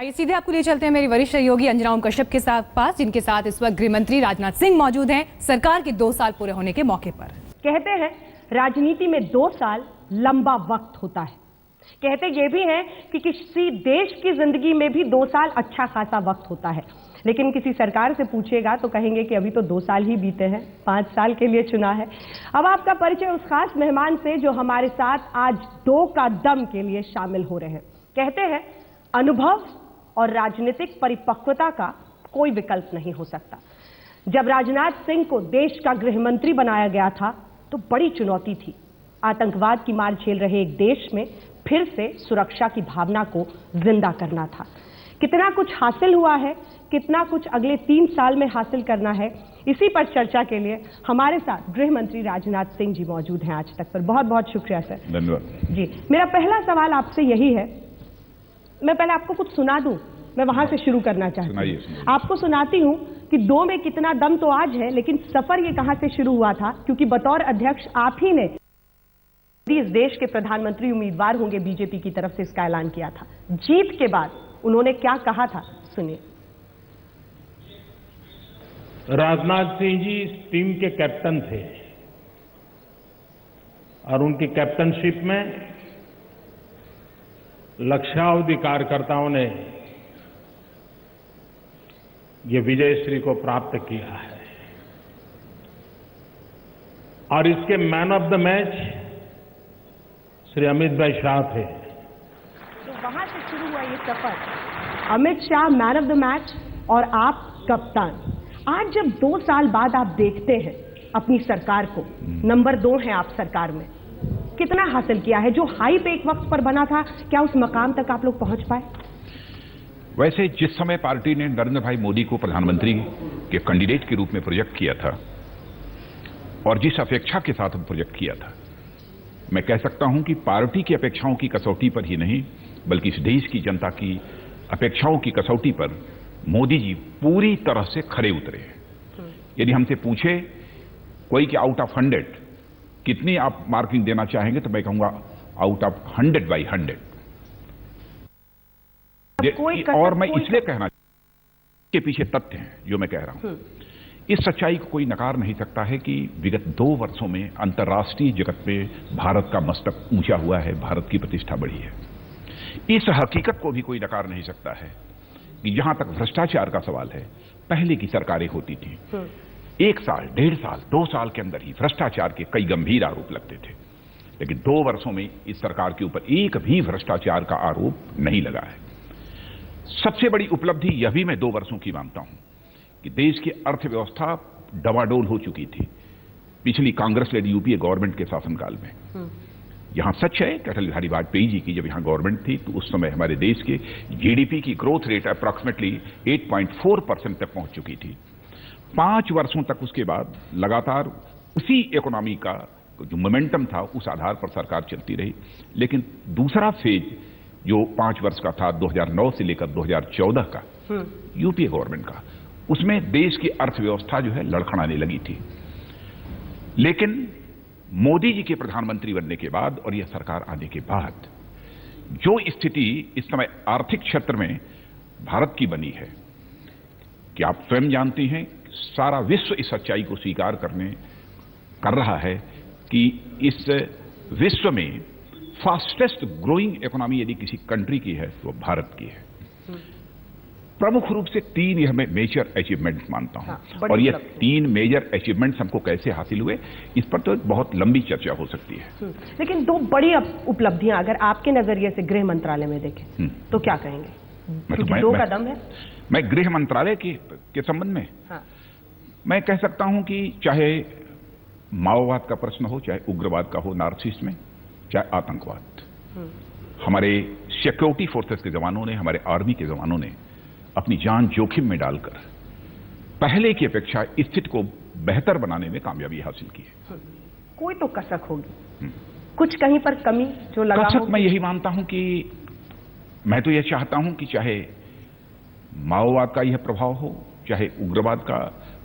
आइए सीधे आपको ले चलते हैं मेरी वरिष्ठ सहयोगी अंजना ओम कश्यप के पास, जिनके साथ इस वक्त गृह मंत्री राजनाथ सिंह मौजूद हैं सरकार के 2 साल पूरे होने के मौके पर। कहते हैं राजनीति में 2 साल लंबा वक्त होता है। कहते ये भी हैं कि किसी देश की जिंदगी में भी 2 साल अच्छा खासा वक्त होता है, लेकिन किसी सरकार से पूछेगा तो कहेंगे कि अभी तो 2 साल ही बीते हैं, 5 साल के लिए चुना है। अब आपका परिचय उस खास मेहमान से जो हमारे साथ आज 2 का दम के लिए शामिल हो रहे हैं। कहते हैं अनुभव और राजनीतिक परिपक्वता का कोई विकल्प नहीं हो सकता। जब राजनाथ सिंह को देश का गृह मंत्री बनाया गया था तो बड़ी चुनौती थी। आतंकवाद की मार झेल रहे एक देश में फिर से सुरक्षा की भावना को जिंदा करना था। कितना कुछ हासिल हुआ है, कितना कुछ अगले 3 साल में हासिल करना है, इसी पर चर्चा के लिए हमारे साथ गृह मंत्री राजनाथ सिंह जी मौजूद हैं आज तक पर। बहुत बहुत शुक्रिया सर। धन्यवाद जी। मेरा पहला सवाल आपसे यही है, मैं पहले आपको कुछ सुना दूं, मैं वहां से शुरू करना चाहती हूँ। आपको सुनाती हूँ कि 2 में कितना दम तो आज है, लेकिन सफर ये कहां से शुरू हुआ था, क्योंकि बतौर अध्यक्ष आप ही ने इस देश के प्रधानमंत्री उम्मीदवार होंगे बीजेपी की तरफ से इसका ऐलान किया था। जीत के बाद उन्होंने क्या कहा था, सुनिए। राजनाथ सिंह जी इस टीम के कैप्टन थे और उनकी कैप्टनशिप में लक्षावधि कार्यकर्ताओं ने ये विजयश्री को प्राप्त किया है और इसके man of the match Shri Amit bhai Shah थे। तो वहां से शुरू हुआ ये सफर। Amit Shah man of the match और आप कप्तान। आज जब 2 साल बाद आप देखते हैं अपनी सरकार को, नंबर 2 है आप सरकार में, कितना हासिल किया है? जो हाइप एक वक्त पर बना था, क्या उस मकाम तक आप लोग पहुंच पाए? वैसे जिस समय पार्टी ने नरेंद्र भाई मोदी को प्रधानमंत्री के कैंडिडेट के रूप में प्रोजेक्ट किया था और जिस अपेक्षा के साथ प्रोजेक्ट किया था, मैं कह सकता हूं कि पार्टी की अपेक्षाओं की कसौटी पर ही नहीं बल्कि इस देश की जनता की अपेक्षाओं की कसौटी पर मोदी जी पूरी तरह से खरे उतरे हैं। यदि हमसे पूछे कोई कि आउट ऑफ 100 कितनी आप मार्किंग देना चाहेंगे, तो मैं कहूंगा आउट ऑफ 100 by 100। और मैं इसलिए कहना के पीछे तथ्य हैं जो मैं कह रहा हूं। इस सच्चाई को कोई नकार नहीं सकता है कि विगत 2 वर्षों में अंतर्राष्ट्रीय जगत में भारत का मस्तक ऊंचा हुआ है, भारत की प्रतिष्ठा बढ़ी है। इस हकीकत को भी कोई नकार नहीं सकता है कि जहां तक भ्रष्टाचार का सवाल है, पहले की सरकारें होती थी 1 साल, 1.5 साल, 2 साल के अंदर ही भ्रष्टाचार के कई गंभीर आरोप लगते थे, लेकिन 2 वर्षों में इस सरकार के ऊपर एक भी भ्रष्टाचार का आरोप नहीं लगा है। सबसे बड़ी उपलब्धि यह भी मैं 2 वर्षों की मानता हूं कि देश की अर्थव्यवस्था डवाडोल हो चुकी थी पिछली कांग्रेस लेड यूपीए गवर्नमेंट के शासनकाल में। यहां सच है कि अटल बिहारी वाजपेयी जी की जब यहां गवर्नमेंट थी तो उस समय हमारे देश के जीडीपी की ग्रोथ रेट अप्रॉक्सिमेटली 8.4% तक पहुंच चुकी थी। 5 वर्षों तक उसके बाद लगातार उसी इकोनॉमी का जो मोमेंटम था उस आधार पर सरकार चलती रही, लेकिन दूसरा फेज जो 5 वर्ष का था 2009 से लेकर 2014 का यूपीए गवर्नमेंट का, उसमें देश की अर्थव्यवस्था जो है लड़खड़ाने लगी थी। लेकिन मोदी जी के प्रधानमंत्री बनने के बाद और यह सरकार आने के बाद जो स्थिति इस समय आर्थिक क्षेत्र में भारत की बनी है कि आप स्वयं जानती हैं, सारा विश्व इस सच्चाई को स्वीकार कर रहा है कि इस विश्व में फास्टेस्ट ग्रोइंग इकोनॉमी यदि किसी कंट्री की है तो भारत की है। प्रमुख रूप से 3 यह मैं मेजर अचीवमेंट्स मानता हूं और ये 3 मेजर अचीवमेंट्स हमको कैसे हासिल हुए इस पर तो बहुत लंबी चर्चा हो सकती है। लेकिन 2 बड़ी उपलब्धियां अगर आपके नजरिए से गृह मंत्रालय में देखें तो क्या कहेंगे? क्योंकि 2 का दम है। मैं गृह मंत्रालय के संबंध में मैं कह सकता हूं कि चाहे माओवाद का प्रश्न हो, चाहे उग्रवाद का हो नॉर्थ ईस्ट में, चाहे आतंकवाद, हमारे सिक्योरिटी फोर्सेस के जवानों ने, हमारे आर्मी के जवानों ने अपनी जान जोखिम में डालकर पहले की अपेक्षा स्थिति को बेहतर बनाने में कामयाबी हासिल की है। कोई तो कसक होगी, कुछ कहीं पर कमी जो लगा कसक मैं यही मानता हूं कि मैं तो यह चाहता हूं कि चाहे माओवाद का यह प्रभाव हो, चाहे उग्रवाद का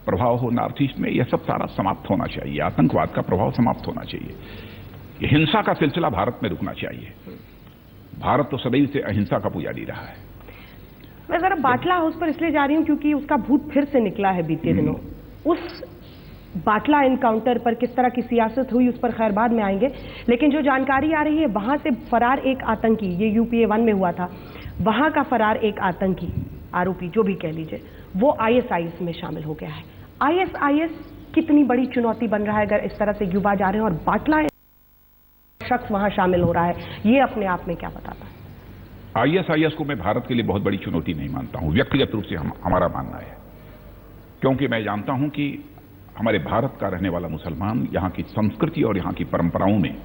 प्रभाव हो नॉर्थ ईस्ट में, यह सब सारा समाप्त होना चाहिए। आतंकवाद का प्रभाव समाप्त होना चाहिए। यह हिंसा का सिलसिला भारत में रुकना चाहिए। भारत तो सदैव से अहिंसा का पुजारी रहा है। मैं जरा बाटला हाउस पर इसलिए जा रही हूं क्योंकि उसका भूत फिर से निकला है बीते दिनों। उस बाटला एनकाउंटर पर किस तरह की सियासत हुई उस पर खैर बाद में आएंगे, लेकिन जो जानकारी आ रही है वहां से फरार एक आतंकी, ये UPA-1 में हुआ था, वहां का फरार एक आतंकी आरोपी जो भी कह लीजिए वो ISIS में शामिल हो गया है। ISIS कितनी बड़ी चुनौती बन रहा है अगर इस तरह से युवा जा रहे हैं और बाटला शख्स वहां शामिल हो रहा है, ये अपने आप में क्या बताता है? ISIS को मैं भारत के लिए बहुत बड़ी चुनौती नहीं मानता हूं, व्यक्तिगत रूप से हमारा मानना है, क्योंकि मैं जानता हूं कि हमारे भारत का रहने वाला मुसलमान यहां की संस्कृति और यहां की परंपराओं में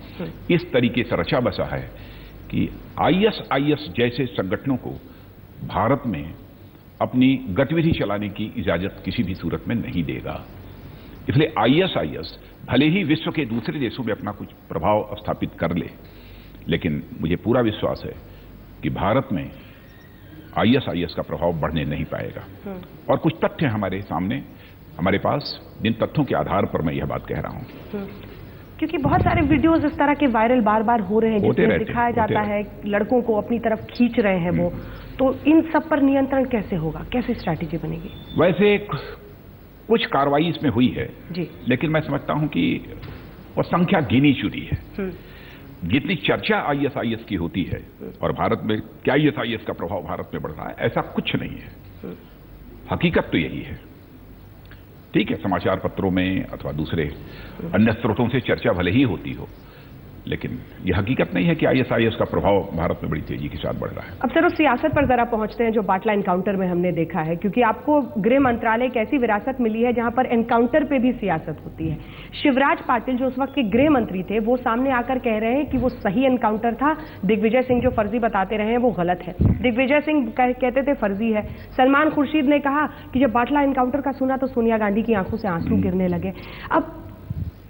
इस तरीके से रचा बसा है कि ISIS जैसे संगठनों को भारत में अपनी गतिविधि चलाने की इजाजत किसी भी सूरत में नहीं देगा। इसलिए ISIS भले ही विश्व के दूसरे देशों में अपना कुछ प्रभाव स्थापित कर ले, लेकिन मुझे पूरा विश्वास है कि भारत में ISIS का प्रभाव बढ़ने नहीं पाएगा। और कुछ तथ्य हमारे सामने, हमारे पास, जिन तथ्यों के आधार पर मैं यह बात कह रहा हूं। क्योंकि बहुत सारे वीडियोस इस तरह के वायरल बार बार हो रहे हैं जिसमें दिखाया जाता है लड़कों को अपनी तरफ खींच रहे हैं वो, तो इन सब पर नियंत्रण कैसे होगा, कैसी स्ट्रैटेजी बनेगी? वैसे कुछ कार्रवाई इसमें हुई है जी, लेकिन मैं समझता हूं कि वो संख्या गिनी चुनी है। जितनी चर्चा ISIS की होती है और भारत में क्या ISIS का प्रभाव भारत में बढ़ रहा है, ऐसा कुछ नहीं है। हकीकत तो यही है। ठीक है, समाचार पत्रों में अथवा दूसरे अन्य स्रोतों से चर्चा भले ही होती हो, लेकिन यह हकीकत नहीं है कि ISIS का प्रभाव भारत में बड़ी तेजी के साथ बढ़ रहा है। अब सर उस सियासत पर जरा पहुंचते हैं जो बाटला एनकाउंटर में हमने देखा है, क्योंकि आपको गृह मंत्रालय की ऐसी विरासत मिली है जहां पर एनकाउंटर पे भी सियासत होती है। शिवराज पाटिल जो उस वक्त के गृह मंत्री थे वो सामने आकर कह रहे हैं कि वो सही एनकाउंटर था, दिग्विजय सिंह जो फर्जी बताते रहे हैं वो गलत है। दिग्विजय सिंह कहते थे फर्जी है। सलमान खुर्शीद ने कहा कि जब बाटला एनकाउंटर का सुना तो सोनिया गांधी की आंखों से आंसू गिरने लगे। अब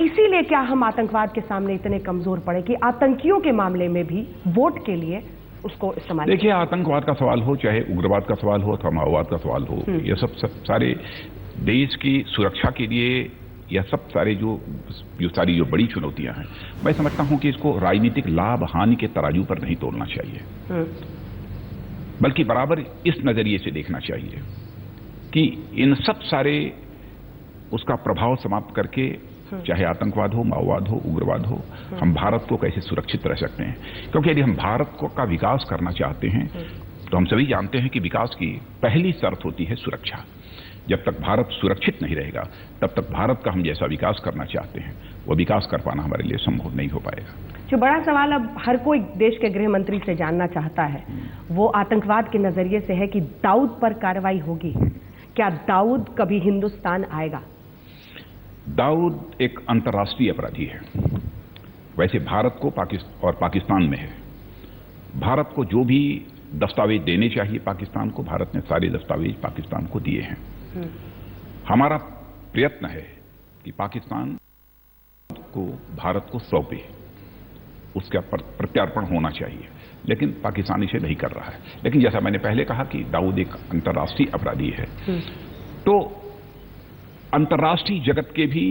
इसीलिए क्या हम आतंकवाद के सामने इतने कमजोर पड़े कि आतंकियों के मामले में भी वोट के लिए उसको इस्तेमाल? देखिए, आतंकवाद का सवाल हो, चाहे उग्रवाद का सवाल हो अथवा माओवाद का सवाल हो, ये सब सारे देश की सुरक्षा के लिए, यह सब सारे जो बड़ी चुनौतियां हैं, मैं समझता हूं कि इसको राजनीतिक लाभ हानि के तराजू पर नहीं तोलना चाहिए, बल्कि बराबर इस नजरिए से देखना चाहिए कि इन सब सारे उसका प्रभाव समाप्त करके, चाहे आतंकवाद हो, माओवाद हो, उग्रवाद हो, हम भारत को कैसे सुरक्षित रह सकते हैं। क्योंकि यदि हम भारत का विकास करना चाहते हैं तो हम सभी जानते हैं कि विकास की पहली शर्त होती है सुरक्षा। जब तक भारत सुरक्षित नहीं रहेगा तब तक भारत का हम जैसा विकास करना चाहते हैं वो विकास कर पाना हमारे लिए संभव नहीं हो पाएगा। जो बड़ा सवाल अब हर कोई देश के गृह मंत्री से जानना चाहता है वो आतंकवाद के नजरिए से है कि दाऊद पर कार्रवाई होगी। क्या दाऊद कभी हिंदुस्तान आएगा? दाऊद एक अंतर्राष्ट्रीय अपराधी है। वैसे भारत को पाकिस्तान में है। भारत को जो भी दस्तावेज देने चाहिए पाकिस्तान को, भारत ने सारे दस्तावेज पाकिस्तान को दिए हैं। हमारा प्रयत्न है कि पाकिस्तान को भारत को सौंपे, उसका प्रत्यार्पण होना चाहिए, लेकिन पाकिस्तान इसे नहीं कर रहा है। लेकिन जैसा मैंने पहले कहा कि दाऊद एक अंतर्राष्ट्रीय अपराधी है, तो अंतर्राष्ट्रीय जगत के भी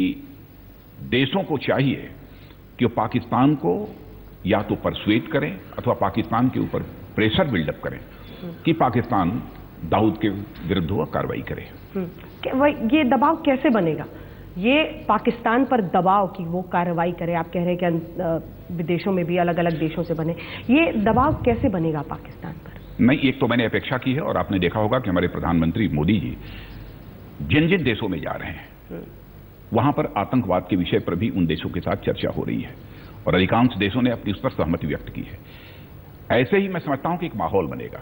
देशों को चाहिए कि वो पाकिस्तान को या तो परसुएट करें अथवा पाकिस्तान के ऊपर प्रेशर बिल्डअप करें कि पाकिस्तान दाऊद के विरुद्ध वो कार्रवाई करे। ये दबाव कैसे बनेगा? ये पाकिस्तान पर दबाव की वो कार्रवाई करे, आप कह रहे हैं कि विदेशों में भी अलग अलग देशों से बने, ये दबाव कैसे बनेगा पाकिस्तान पर? नहीं, एक तो मैंने अपेक्षा की है और आपने देखा होगा कि हमारे प्रधानमंत्री मोदी जी जिन जिन देशों में जा रहे हैं वहां पर आतंकवाद के विषय पर भी उन देशों के साथ चर्चा हो रही है और अधिकांश देशों ने अपनी उस पर सहमति व्यक्त की है। ऐसे ही मैं समझता हूं कि एक माहौल बनेगा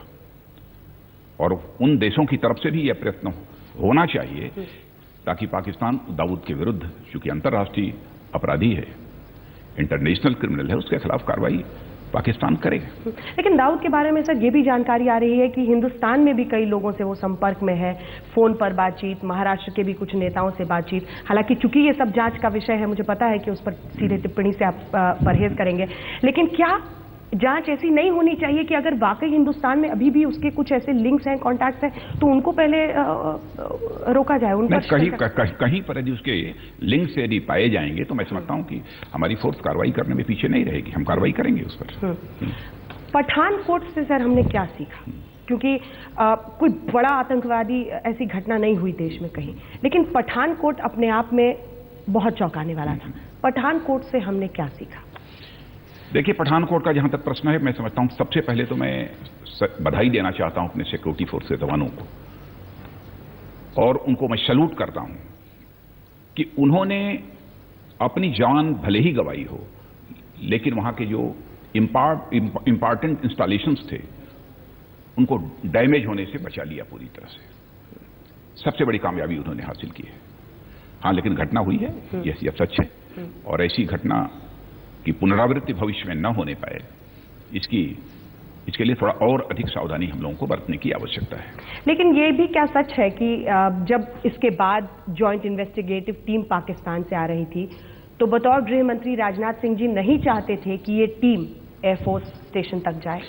और उन देशों की तरफ से भी यह प्रयत्न होना चाहिए ताकि पाकिस्तान दाऊद के विरुद्ध, चूंकि अंतर्राष्ट्रीय अपराधी है, इंटरनेशनल क्रिमिनल है, उसके खिलाफ कार्रवाई पाकिस्तान करेगा। लेकिन दाऊद के बारे में सर ये भी जानकारी आ रही है कि हिंदुस्तान में भी कई लोगों से वो संपर्क में है, फोन पर बातचीत, महाराष्ट्र के भी कुछ नेताओं से बातचीत। हालांकि चूंकि ये सब जांच का विषय है, मुझे पता है कि उस पर सीधे टिप्पणी से आप परहेज करेंगे, लेकिन क्या जांच ऐसी नहीं होनी चाहिए कि अगर वाकई हिंदुस्तान में अभी भी उसके कुछ ऐसे लिंक्स हैं, कॉन्टैक्ट्स हैं, तो उनको पहले रोका जाए? उन पर कहीं पर यदि उसके लिंक से यदि पाए जाएंगे तो मैं समझता हूं कि हमारी फोर्स कार्रवाई करने में पीछे नहीं रहेगी, हम कार्रवाई करेंगे उस पर। पठानकोट से सर हमने क्या सीखा? क्योंकि कोई बड़ा आतंकवादी ऐसी घटना नहीं हुई देश में कहीं, लेकिन पठानकोट अपने आप में बहुत चौंकाने वाला था। पठानकोट से हमने क्या सीखा? देखिए, पठानकोट का जहां तक प्रश्न है, मैं समझता हूं सबसे पहले तो मैं बधाई देना चाहता हूं अपने सिक्योरिटी फोर्स के जवानों को, और उनको मैं सैल्यूट करता हूं कि उन्होंने अपनी जान भले ही गंवाई हो, लेकिन वहां के जो इंपॉर्टेंट इंस्टॉलेशंस थे उनको डैमेज होने से बचा लिया पूरी तरह से। सबसे बड़ी कामयाबी उन्होंने हासिल की है। हाँ, लेकिन घटना हुई है, यह सच है, और ऐसी घटना की पुनरावृत्ति भविष्य में न होने पाए, इसके लिए थोड़ा और अधिक सावधानी हम लोगों को बरतने की आवश्यकता है। लेकिन ये भी क्या सच है कि जब इसके बाद जॉइंट इन्वेस्टिगेटिव टीम पाकिस्तान से आ रही थी, तो बतौर गृह मंत्री राजनाथ सिंह जी नहीं चाहते थे कि ये टीम एयरफोर्स स्टेशन तक जाए?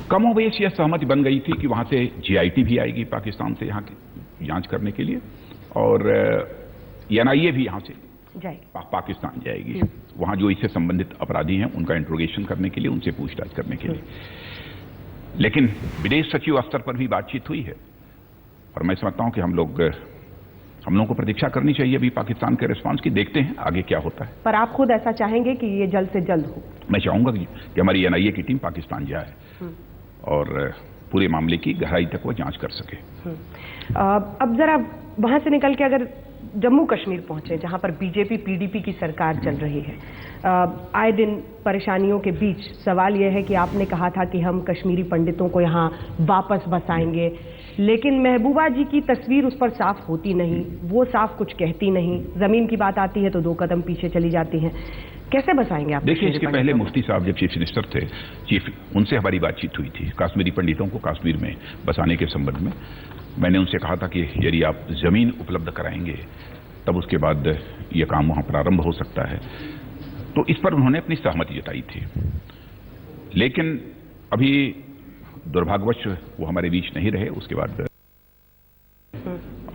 कमोबेश यह सहमति बन गई थी कि वहां से GIT भी आएगी पाकिस्तान से यहाँ की जांच करने के लिए, और NIA भी यहाँ से पाकिस्तान जाएगी, वहां जो इससे संबंधित अपराधी हैं उनका इंट्रोगेशन करने के लिए, उनसे पूछताछ करने के लिए। लेकिन विदेश सचिव स्तर पर भी बातचीत हुई है, और मैं समझता हूं कि हम लोगों को प्रतीक्षा करनी चाहिए अभी पाकिस्तान के रिस्पांस की। देखते हैं आगे क्या होता है। पर आप खुद ऐसा चाहेंगे कि ये जल्द से जल्द हो? मैं चाहूंगा कि हमारी NIA की टीम पाकिस्तान जाए और पूरे मामले की गहराई तक वो जांच कर सके। अब जरा वहां से निकल के अगर जम्मू कश्मीर पहुंचे, जहां पर बीजेपी PDP की सरकार चल रही है, आए दिन परेशानियों के बीच सवाल यह है कि आपने कहा था कि हम कश्मीरी पंडितों को यहां वापस बसाएंगे, लेकिन महबूबा जी की तस्वीर उस पर साफ होती नहीं, वो साफ कुछ कहती नहीं, जमीन की बात आती है तो 2 कदम पीछे चली जाती हैं। कैसे बसाएंगे आप? देखिए, इसके पहले मुफ्ती साहब जब चीफ मिनिस्टर थे, उनसे हमारी बातचीत हुई थी कश्मीरी पंडितों को कश्मीर में बसाने के संबंध में। मैंने उनसे कहा था कि यदि आप जमीन उपलब्ध कराएंगे तब उसके बाद यह काम वहां प्रारंभ हो सकता है, तो इस पर उन्होंने अपनी सहमति जताई थी। लेकिन अभी दुर्भाग्यवश वो हमारे बीच नहीं रहे उसके बाद,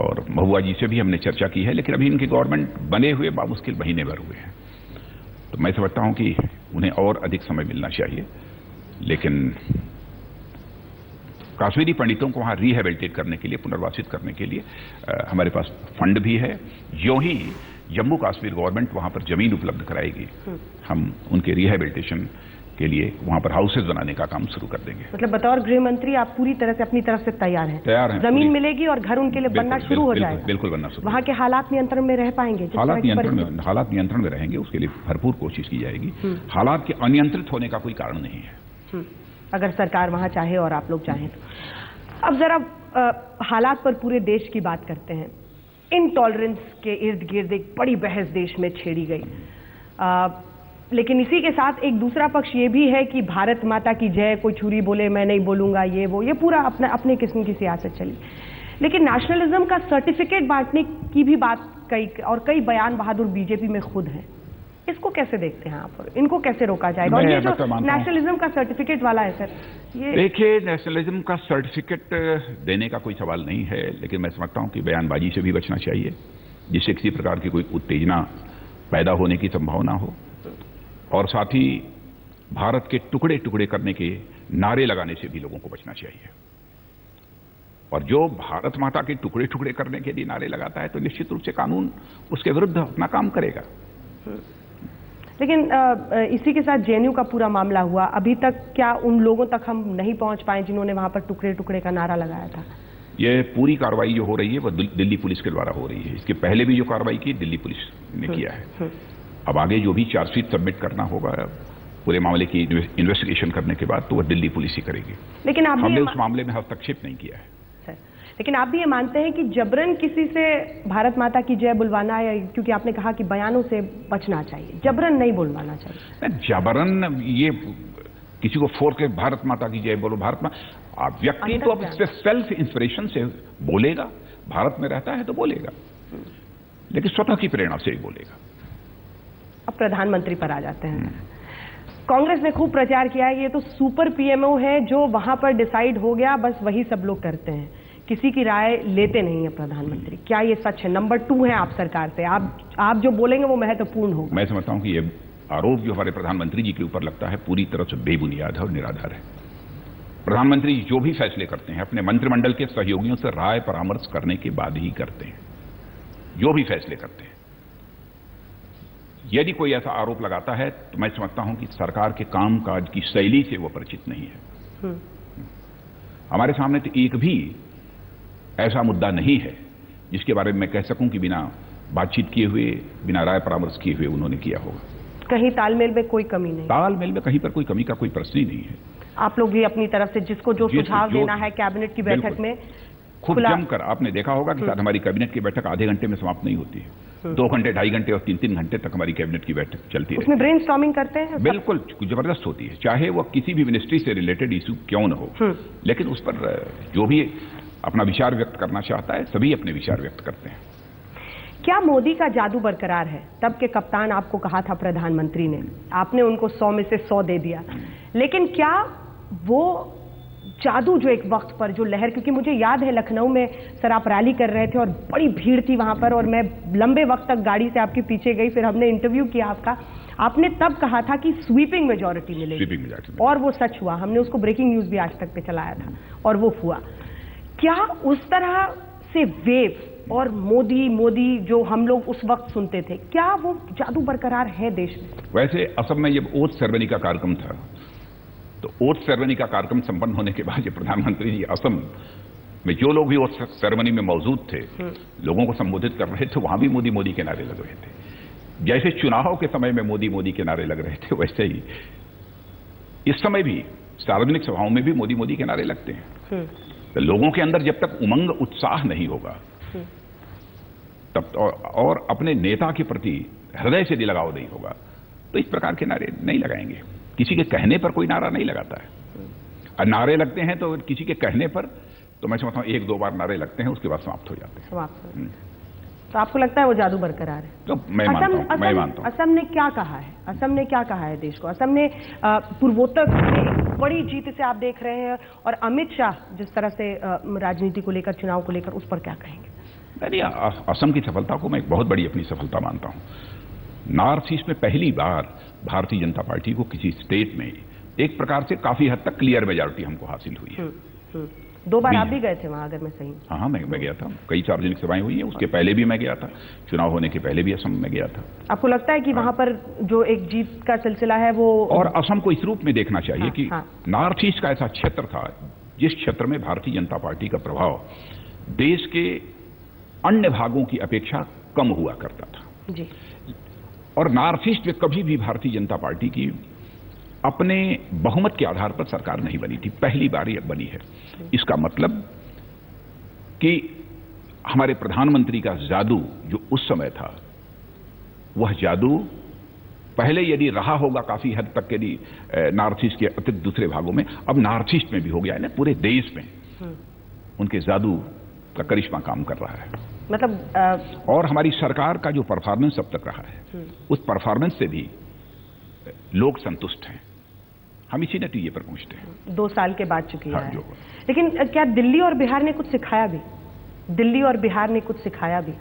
और महबूबा जी से भी हमने चर्चा की है, लेकिन अभी इनकी गवर्नमेंट बने हुए बामुश्किल महीने भर हुए हैं, तो मैं समझता हूं कि उन्हें और अधिक समय मिलना चाहिए। लेकिन कश्मीरी पंडितों को वहां रिहेबिलिटेट करने के लिए, पुनर्वासित करने के लिए हमारे पास फंड भी है। जो ही जम्मू कश्मीर गवर्नमेंट वहां पर जमीन उपलब्ध कराएगी, हम उनके रिहेबिलिटेशन के लिए वहां पर हाउसेज बनाने का काम शुरू कर देंगे। मतलब बतौर गृह मंत्री आप पूरी तरह से अपनी तरफ से तैयार हैं? तैयार हैं। जमीन मिलेगी और घर उनके लिए बनना शुरू हो जाएगा? बिल्कुल बनना शुरू। वहां के हालात नियंत्रण में रह पाएंगे? हालात नियंत्रण में रहेंगे, उसके लिए भरपूर कोशिश की जाएगी। हालात के अनियंत्रित होने का कोई कारण नहीं है, अगर सरकार वहां चाहे और आप लोग चाहें तो। अब जरा हालात पर पूरे देश की बात करते हैं। इनटॉलरेंस के इर्द गिर्द एक बड़ी बहस देश में छेड़ी गई, लेकिन इसी के साथ एक दूसरा पक्ष ये भी है कि भारत माता की जय, कोई छुरी बोले मैं नहीं बोलूंगा, ये पूरा अपने किस्म की सियासत चली। लेकिन नेशनलिज्म का सर्टिफिकेट बांटने की भी बात कई बयान बहादुर बीजेपी में खुद हैं। इसको कैसे देखते हैं आप, और इनको कैसे रोका जाएगा? और ये जो नेशनलिज्म का सर्टिफिकेट वाला है सर, ये देखिए, नेशनलिज्म का सर्टिफिकेट देने का कोई सवाल नहीं है, लेकिन मैं समझता हूं कि बयानबाजी से भी बचना चाहिए, जिससे किसी प्रकार की कोई उत्तेजना पैदा होने की संभावना हो, और साथ ही भारत के टुकड़े टुकड़े करने के नारे लगाने से भी लोगों को बचना चाहिए। और जो भारत माता के टुकड़े टुकड़े करने के लिए नारे लगाता है, तो निश्चित रूप से कानून उसके विरुद्ध अपना काम करेगा। लेकिन इसी के साथ JNU का पूरा मामला हुआ, अभी तक क्या उन लोगों तक हम नहीं पहुंच पाए जिन्होंने वहां पर टुकड़े टुकड़े का नारा लगाया था? ये पूरी कार्रवाई जो हो रही है वो दिल्ली पुलिस के द्वारा हो रही है। इसके पहले भी जो कार्रवाई की दिल्ली पुलिस ने किया है। अब आगे जो भी चार्जशीट सबमिट करना होगा पूरे मामले की इन्वेस्टिगेशन करने के बाद, तो वह दिल्ली पुलिस ही करेगी। लेकिन हमने उस मामले में हस्तक्षेप नहीं किया है। लेकिन आप भी ये मानते हैं कि जबरन किसी से भारत माता की जय बुलवाना है, क्योंकि आपने कहा कि बयानों से बचना चाहिए, जबरन नहीं बुलवाना चाहिए? जबरन ये किसी को फोर्स के भारत माता की जय बोलो, व्यक्ति तो अब सेल्फ इंस्पिरेशन से बोलेगा, भारत में रहता है तो बोलेगा, लेकिन स्वतः की प्रेरणा से ही बोलेगा। अब प्रधानमंत्री पर आ जाते हैं। कांग्रेस ने खूब प्रचार किया है ये तो सुपर PMO है, जो वहां पर डिसाइड हो गया बस वही सब लोग करते हैं, किसी की राय लेते नहीं है प्रधानमंत्री। क्या ये सच है? नंबर 2 है आप सरकार से, आप जो बोलेंगे वो महत्वपूर्ण होगा। मैं समझता हूं कि ये आरोप जो हमारे प्रधानमंत्री जी के ऊपर लगता है पूरी तरह से बेबुनियाद है और निराधार है। प्रधानमंत्री जो भी फैसले करते हैं अपने मंत्रिमंडल के सहयोगियों से राय परामर्श करने के बाद ही करते हैं, जो भी फैसले करते हैं। यदि कोई ऐसा आरोप लगाता है तो मैं समझता हूं कि सरकार के कामकाज की शैली से वो परिचित नहीं है। हमारे सामने तो एक भी ऐसा मुद्दा नहीं है जिसके बारे में मैं कह सकूं कि बिना बातचीत किए हुए, बिना राय परामर्श किए हुए उन्होंने किया होगा। कहीं तालमेल में कोई कमी नहीं, तालमेल में कहीं पर कोई कमी का कोई प्रश्न ही नहीं है। आप लोग भी अपनी तरफ से जिसको जो सुझाव देना है कैबिनेट की बैठक में खूब जमकर, आपने देखा होगा कि शायद हमारी कैबिनेट की बैठक आधे घंटे में समाप्त नहीं होती है। 2 घंटे, 2.5 घंटे और 3-3 घंटे तक हमारी कैबिनेट की बैठक चलती है। उसमें ब्रेनस्टॉर्मिंग करते हैं? बिल्कुल जबरदस्त होती है, चाहे वो किसी भी मिनिस्ट्री से रिलेटेड इशू क्यों न हो, लेकिन उस पर जो भी अपना विचार व्यक्त करना चाहता है सभी अपने विचार व्यक्त करते हैं। क्या मोदी का जादू बरकरार है? तब के कप्तान आपको कहा था प्रधानमंत्री ने, आपने उनको 100 में से 100 दे दिया, लेकिन क्या वो जादू जो एक वक्त पर जो लहर, क्योंकि मुझे याद है लखनऊ में सर आप रैली कर रहे थे और बड़ी भीड़ थी वहां पर और मैं लंबे वक्त तक गाड़ी से आपके पीछे गई, फिर हमने इंटरव्यू किया आपका, आपने तब कहा था कि स्वीपिंग मेजॉरिटी मिलेगी और वो सच हुआ। हमने उसको ब्रेकिंग न्यूज भी आज तक पे चलाया था और वो हुआ। क्या उस तरह से वेव और मोदी मोदी जो हम लोग उस वक्त सुनते थे, क्या वो जादू बरकरार है देश में? वैसे असम में जब ओथ सेरेमनी का कार्यक्रम था तो ओथ सेरेमनी का कार्यक्रम संपन्न होने के बाद प्रधानमंत्री जी असम में जो लोग भी ओथ सेरेमनी में मौजूद थे लोगों को संबोधित कर रहे थे, वहां भी मोदी मोदी के नारे लग रहे थे। जैसे चुनाव के समय में मोदी मोदी के नारे लग रहे थे वैसे ही इस समय भी सार्वजनिक सभाओं में भी मोदी मोदी के नारे लगते हैं। तो लोगों के अंदर जब तक उमंग उत्साह नहीं होगा तब और अपने नेता के प्रति हृदय से दिल लगाव नहीं होगा तो इस प्रकार के नारे नहीं लगाएंगे। किसी के कहने पर कोई नारा नहीं लगाता है, और नारे लगते हैं तो किसी के कहने पर तो मैं समझता हूं 1-2 बार नारे लगते हैं, उसके बाद समाप्त हो जाते हैं। तो आपको लगता है वो जादू बरकरार है? तो मैं मानता हूं। असम ने क्या कहा है? असम ने क्या कहा है देश को? असम ने पूर्वोत्तर में बड़ी जीत से आप देख रहे हैं और अमित शाह जिस तरह से राजनीति को लेकर, चुनाव को लेकर, उस पर क्या कहेंगे? नहीं, असम की सफलता को मैं एक बहुत बड़ी अपनी सफलता मानता हूं। नॉर्थ ईस्ट में पहली बार भारतीय जनता पार्टी को किसी स्टेट में एक प्रकार से काफी हद तक क्लियर मेजॉरिटी हमको हासिल हुई है। 2 बार आप भी गए थे वहां, अगर मैं सही? हाँ, मैं गया था। कई सार्वजनिक सभाएं हुई हैं, उसके पहले भी मैं गया था, चुनाव होने के पहले भी असम में गया था। आपको लगता है कि वहां पर जो एक जीत का सिलसिला है वो, और असम को इस रूप में देखना चाहिए कि नॉर्थ ईस्ट का ऐसा क्षेत्र था जिस क्षेत्र में भारतीय जनता पार्टी का प्रभाव देश के अन्य भागों की अपेक्षा कम हुआ करता था जी। और नॉर्थ ईस्ट में कभी भी भारतीय जनता पार्टी की अपने बहुमत के आधार पर सरकार नहीं बनी थी, पहली बार यह बनी है। इसका मतलब कि हमारे प्रधानमंत्री का जादू जो उस समय था वह जादू पहले यदि रहा होगा काफी हद तक यदि नॉर्थ ईस्ट के अतिरिक्त दूसरे भागों में, अब नॉर्थ ईस्ट में भी हो गया है ना, पूरे देश में उनके जादू का करिश्मा काम कर रहा है। मतलब और हमारी सरकार का जो परफॉर्मेंस अब तक रहा है उस परफॉर्मेंस से भी लोग संतुष्ट हैं। हम इसी नतीजे पर पहुंचते हैं। 2 साल के बाद चुकी है। हाँ, लेकिन क्या दिल्ली और बिहार ने कुछ सिखाया भी? दिल्ली और बिहार ने कुछ सिखाया भी?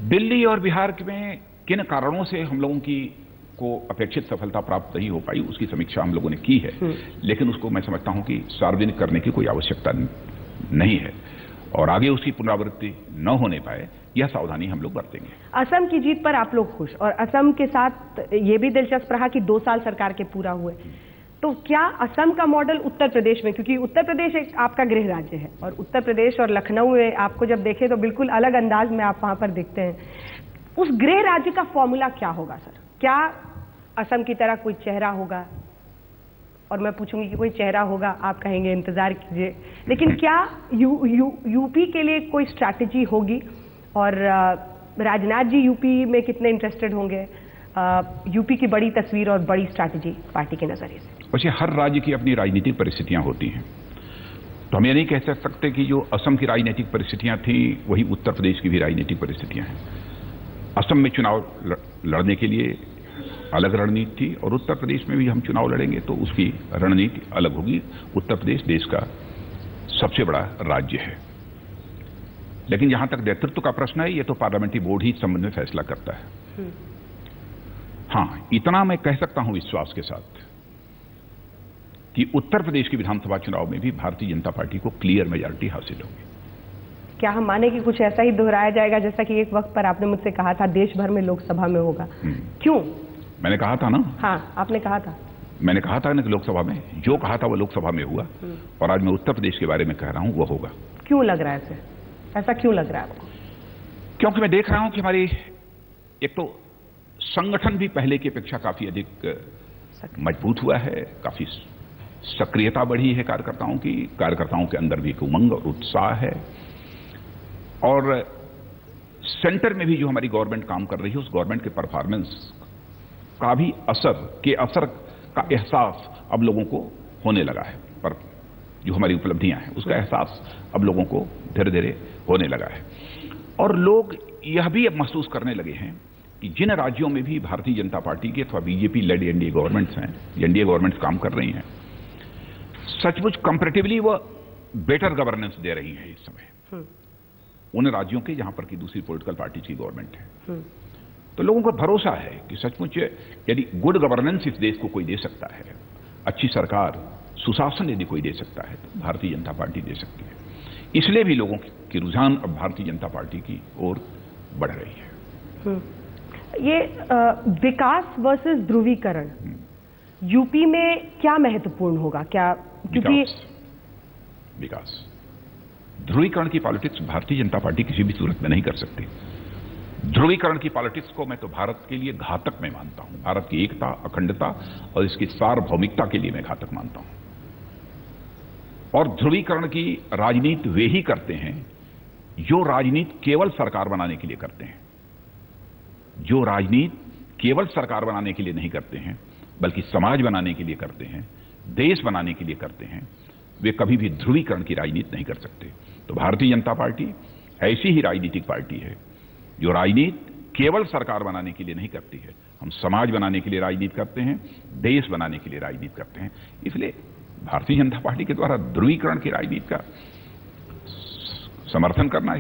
दिल्ली और बिहार में किन कारणों से हम लोगों की को अपेक्षित सफलता प्राप्त नहीं हो पाई उसकी समीक्षा हम लोगों ने की है, लेकिन उसको मैं समझता हूं कि सार्वजनिक करने की कोई आवश्यकता नहीं है और आगे उसकी पुनरावृत्ति न होने पाए यह सावधानी हम लोग बरतेंगे। असम की जीत पर आप लोग खुश, और असम के साथ ये भी दिलचस्प रहा कि 2 साल सरकार के पूरा हुए, तो क्या असम का मॉडल उत्तर प्रदेश में, क्योंकि उत्तर प्रदेश एक आपका गृह राज्य है और उत्तर प्रदेश और लखनऊ में आपको जब देखें तो बिल्कुल अलग अंदाज में आप वहां पर दिखते हैं, उस गृह राज्य का फॉर्मूला क्या होगा सर? क्या असम की तरह कोई चेहरा होगा? और मैं पूछूंगी कि कोई चेहरा होगा, आप कहेंगे इंतजार कीजिए, लेकिन क्या यूपी के लिए कोई स्ट्रैटेजी होगी? और राजनाथ जी यूपी में कितने इंटरेस्टेड होंगे? यूपी की बड़ी तस्वीर और बड़ी स्ट्रैटेजी पार्टी के नजरिए से। वैसे हर राज्य की अपनी राजनीतिक परिस्थितियां होती हैं, तो हम ये नहीं कह सकते कि जो असम की राजनीतिक परिस्थितियां थी वही उत्तर प्रदेश की भी राजनीतिक परिस्थितियां हैं। असम में चुनाव लड़ने के लिए अलग रणनीति थी और उत्तर प्रदेश में भी हम चुनाव लड़ेंगे तो उसकी रणनीति अलग होगी। उत्तर प्रदेश देश का सबसे बड़ा राज्य है, लेकिन जहां तक नेतृत्व का प्रश्न है ये तो पार्लियामेंट्री बोर्ड ही इस संबंध में फैसला करता है। हाँ, इतना मैं कह सकता हूं विश्वास के साथ कि उत्तर प्रदेश के विधानसभा चुनाव में भी भारतीय जनता पार्टी को क्लियर मेजॉरिटी हासिल होगी। क्या हम माने कि कुछ ऐसा ही दोहराया जाएगा जैसा कि एक वक्त पर आपने मुझसे कहा था देश भर में लोकसभा में होगा? क्यों? मैंने कहा था ना। हाँ, आपने कहा था। मैंने कहा था ना कि लोकसभा में जो कहा था वो लोकसभा में हुआ, और आज मैं उत्तर प्रदेश के बारे में कह रहा हूं वो होगा। क्यों लग रहा है ऐसे? ऐसा क्यों लग रहा है आपको? क्योंकि मैं देख रहा हूं कि हमारी एक तो संगठन भी पहले की अपेक्षा काफी अधिक मजबूत हुआ है, काफी सक्रियता बढ़ी है कार्यकर्ताओं की, कार्यकर्ताओं के अंदर भी एक उमंग और उत्साह है, और सेंटर में भी जो हमारी गवर्नमेंट काम कर रही है उस गवर्नमेंट के परफॉर्मेंस का भी असर का एहसास अब लोगों को होने लगा है। पर जो हमारी उपलब्धियां हैं उसका एहसास अब लोगों को धीरे धीरे होने लगा है, और लोग यह भी अब महसूस करने लगे हैं कि जिन राज्यों में भी भारतीय जनता पार्टी की अथवा बीजेपी लेड एनडीए गवर्नमेंट्स हैं, एनडीए गवर्नमेंट्स काम कर रही हैं, सचमुच कंपैरेटिवली वो बेटर गवर्नेंस दे रही है इस समय उन राज्यों के जहां पर की दूसरी पॉलिटिकल पार्टी की गवर्नमेंट है। तो लोगों को भरोसा है कि सचमुच यदि गुड गवर्नेंस इस देश को कोई दे सकता है, अच्छी सरकार, सुशासन यदि कोई दे सकता है तो भारतीय जनता पार्टी दे सकती है। इसलिए भी लोगों की रुझान अब भारतीय जनता पार्टी की ओर बढ़ रही है। ये विकास वर्सेस ध्रुवीकरण यूपी में क्या महत्वपूर्ण होगा? क्या क्योंकि विकास ध्रुवीकरण की पॉलिटिक्स भारतीय जनता पार्टी किसी भी सूरत में नहीं कर सकती। ध्रुवीकरण की पॉलिटिक्स को मैं तो भारत के लिए घातक में मानता हूं, भारत की एकता, अखंडता और इसकी सार्वभौमिकता के लिए मैं घातक मानता हूं। और ध्रुवीकरण की राजनीति वे ही करते हैं जो राजनीति केवल सरकार बनाने के लिए करते हैं, जो राजनीति केवल सरकार बनाने के लिए नहीं करते हैं बल्कि समाज बनाने के लिए करते हैं, देश बनाने के लिए करते हैं, वे कभी भी ध्रुवीकरण की राजनीति नहीं कर सकते। तो भारतीय जनता पार्टी ऐसी ही राजनीतिक पार्टी है जो राजनीति केवल सरकार बनाने के लिए नहीं करती है। हम समाज बनाने के लिए राजनीति करते हैं, देश बनाने के लिए राजनीति करते हैं। इसलिए भारतीय जनता पार्टी के द्वारा ध्रुवीकरण की राजनीति का समर्थन करना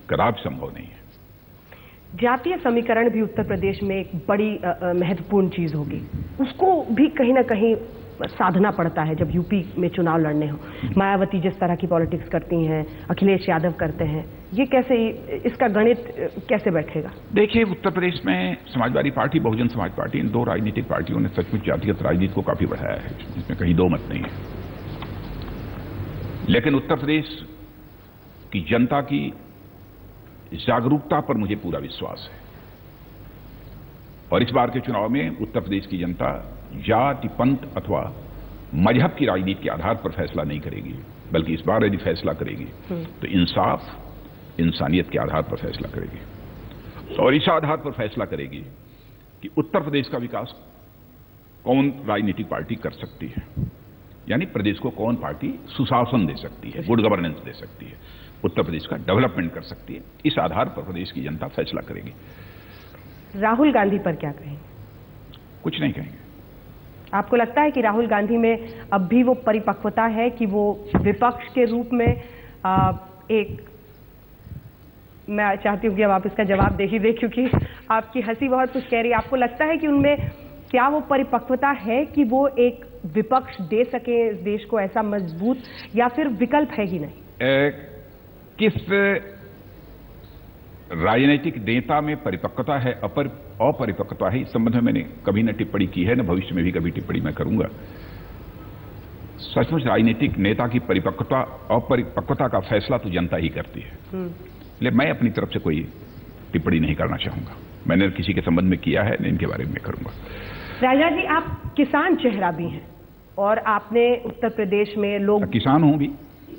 कदापि संभव नहीं है। जातीय समीकरण भी उत्तर प्रदेश में एक बड़ी महत्वपूर्ण चीज होगी, उसको भी कहीं ना कहीं साधना पड़ता है जब यूपी में चुनाव लड़ने हो। मायावती जिस तरह की पॉलिटिक्स करती हैं, अखिलेश यादव करते हैं, ये कैसे, इसका गणित कैसे बैठेगा? देखिए, उत्तर प्रदेश में समाजवादी पार्टी, बहुजन समाज पार्टी, इन दो राजनीतिक पार्टियों ने सचमुच जातिगत राजनीति को काफी बढ़ाया है, जिसमें कहीं दो मत नहीं है। लेकिन उत्तर प्रदेश की जनता की जागरूकता पर मुझे पूरा विश्वास है, और इस बार के चुनाव में उत्तर प्रदेश की जनता जाति, पंथ अथवा मजहब की राजनीति के आधार पर फैसला नहीं करेगी, बल्कि इस बार यदि फैसला करेगी तो इंसाफ, इंसानियत के आधार पर फैसला करेगी, और इस आधार पर फैसला करेगी कि उत्तर प्रदेश का विकास कौन राजनीतिक पार्टी कर सकती है, यानी प्रदेश को कौन पार्टी सुशासन दे सकती है, गुड गवर्नेंस दे सकती है, उत्तर प्रदेश का डेवलपमेंट कर सकती है। इस आधार पर प्रदेश की जनता फैसला करेगी। राहुल गांधी पर क्या कहेंगे? कुछ नहीं कहेंगे। आपको लगता है कि राहुल गांधी में अब भी वो परिपक्वता है कि वो विपक्ष के रूप में एक, मैं चाहती हूं कि अब आप इसका जवाब दे ही दे क्योंकि आपकी हंसी बहुत कुछ कह रही है। आपको लगता है कि उनमें क्या वो परिपक्वता है कि वो एक विपक्ष दे सके इस देश को ऐसा मजबूत, या फिर विकल्प है ही नहीं? किस राजनीतिक नेता में परिपक्वता है, अपरिपक्वता है, इस संबंध में मैंने कभी न टिप्पणी की है, न भविष्य में भी कभी टिप्पणी मैं करूंगा। सचमुच राजनीतिक नेता की परिपक्वता, अपरिपक्वता का फैसला तो जनता ही करती है, इसलिए मैं अपनी तरफ से कोई टिप्पणी नहीं करना चाहूंगा। मैंने किसी के संबंध में किया है, इनके बारे में करूंगा। राजा जी, आप किसान चेहरा भी हैं और आपने उत्तर प्रदेश में लोग, किसान हूं भी,